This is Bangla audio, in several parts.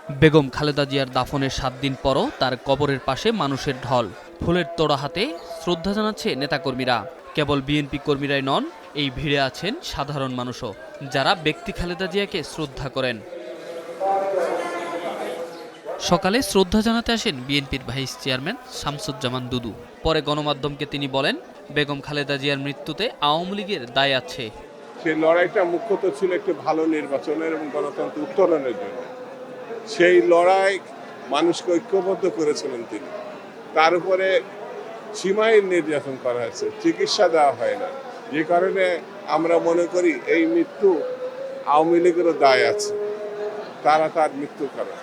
বেগম খালেদা জিয়ার দাফনের ৭ দিন পরও তার কবরের পাশে মানুষের ঢল। ফুলের তোড়া হাতে শ্রদ্ধা জানাচ্ছে নেতাকর্মীরা। কেবল বিএনপি কর্মীরাই নন, এই ভিড়ে আছেন সাধারণ মানুষও, যারা ব্যক্তি খালেদা জিয়াকে শ্রদ্ধা করেন। সকালে শ্রদ্ধা জানাতে আসেন বিএনপির ভাইস চেয়ারম্যান শামসুজ্জামান দুদু। পরে গণমাধ্যমকে তিনি বলেন, বেগম খালেদা জিয়ার মৃত্যুতে আওয়ামী লীগের দায় আছে। সেই লড়াইটা মুখ্যত ছিল একটি ভালো নির্বাচনের এবং গণতন্ত্র উত্তরণের জন্য। সেই লড়াই মানুষকে ঐক্যবদ্ধ করেছিলেন তিনি। তার উপরে সীমাহীন নির্যাতন করা হয়েছে, চিকিৎসা দেওয়া হয় না, যে কারণে আমরা মনে করি এই মৃত্যু আওয়ামী লীগেরও দায় আছে, তারা তার মৃত্যুর কারণ।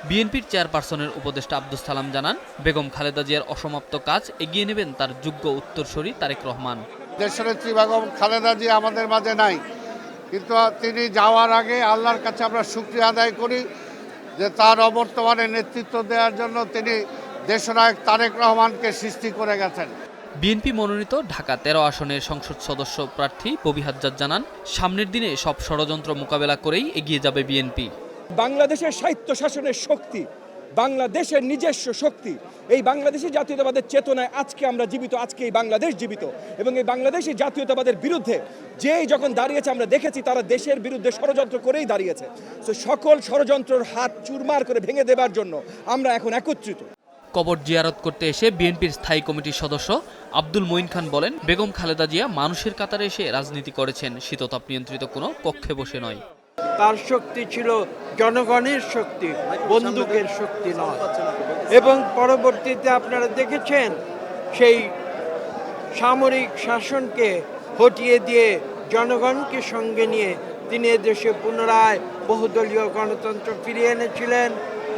বিএনপির চেয়ারপারসনের উপদেষ্টা আব্দুস সালাম জানান, বেগম খালেদা জিয়ার অসমাপ্ত কাজ এগিয়ে নেবেন তার যোগ্য উত্তরসূরি তারেক রহমান। দেশনেত্রী বেগম খালেদা জিয়া আমাদের মাঝে নাই, কিন্তু তিনি যাওয়ার আগে আল্লাহর কাছে আমরা শুকরিয়া আদায় করি যে তার অবর্তমানে নেতৃত্ব দেওয়ার জন্য তিনি দেশনায়ক তারেক রহমানকে সৃষ্টি করে গেছেন। বিএনপি মনোনীত ঢাকা ১৩ আসনের সংসদ সদস্য প্রার্থী ববি হাজ্জাজ জানান, সামনের দিনে সব ষড়যন্ত্র মোকাবেলা করেই এগিয়ে যাবে বিএনপি। বাংলাদেশের স্বায়ত্তশাসনের শক্তি, বাংলাদেশের নিজস্ব শক্তি, এই বাংলাদেশের জাতীয়তাবাদের চেতনায় আজকে আমরা জীবিত, আজকে এই বাংলাদেশ জীবিত। এবং এই বাংলাদেশি জাতীয়তাবাদের বিরুদ্ধে যেই যখন দাঁড়িয়েছে আমরা দেখেছি তারা দেশের বিরুদ্ধে ষড়যন্ত্র করেই দাঁড়িয়েছে। তো সকল ষড়যন্ত্রের হাত চুরমার করে ভেঙে দেবার জন্য আমরা এখন একত্রিত। কবর জিয়ারত করতে এসে বিএনপির স্থায়ী কমিটির সদস্য আব্দুল মঈন খান বলেন, বেগম খালেদা জিয়া মানুষের কাতারে এসে রাজনীতি করেছেন, শীততাপ নিয়ন্ত্রিত কোনো কক্ষে বসে নয়। তার শক্তি ছিল জনগণের শক্তি, বন্দুকের শক্তি নয়। এবং পরবর্তীতে আপনারা দেখেছেন সেই সামরিক শাসনকে হটিয়ে দিয়ে জনগণকে সঙ্গে নিয়ে তিনি এদেশে পুনরায় বহুদলীয় গণতন্ত্র ফিরিয়ে এনেছিলেন,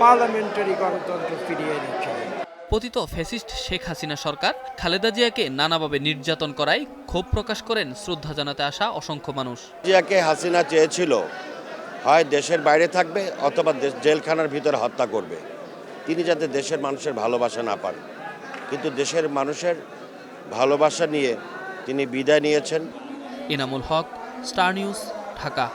পার্লামেন্টারি গণতন্ত্র ফিরিয়ে এনেছিলেন। পতিত ফ্যাসিস্ট শেখ হাসিনা সরকার খালেদা জিয়াকে নানাভাবে নির্যাতন করায় ক্ষোভ প্রকাশ করেন শ্রদ্ধা জানাতে আসা অসংখ্য মানুষ। জিয়াকে হাসিনা চেয়েছিল হয় দেশের বাইরে থাকবে অথবা জেলখানার ভিতরে হত্যা করবে, তিনি যাতে দেশের মানুষের ভালোবাসা না পান। কিন্তু দেশের মানুষের ভালোবাসা নিয়ে তিনি বিদায় নিয়েছেন। Enamul Haque, star news, Dhaka.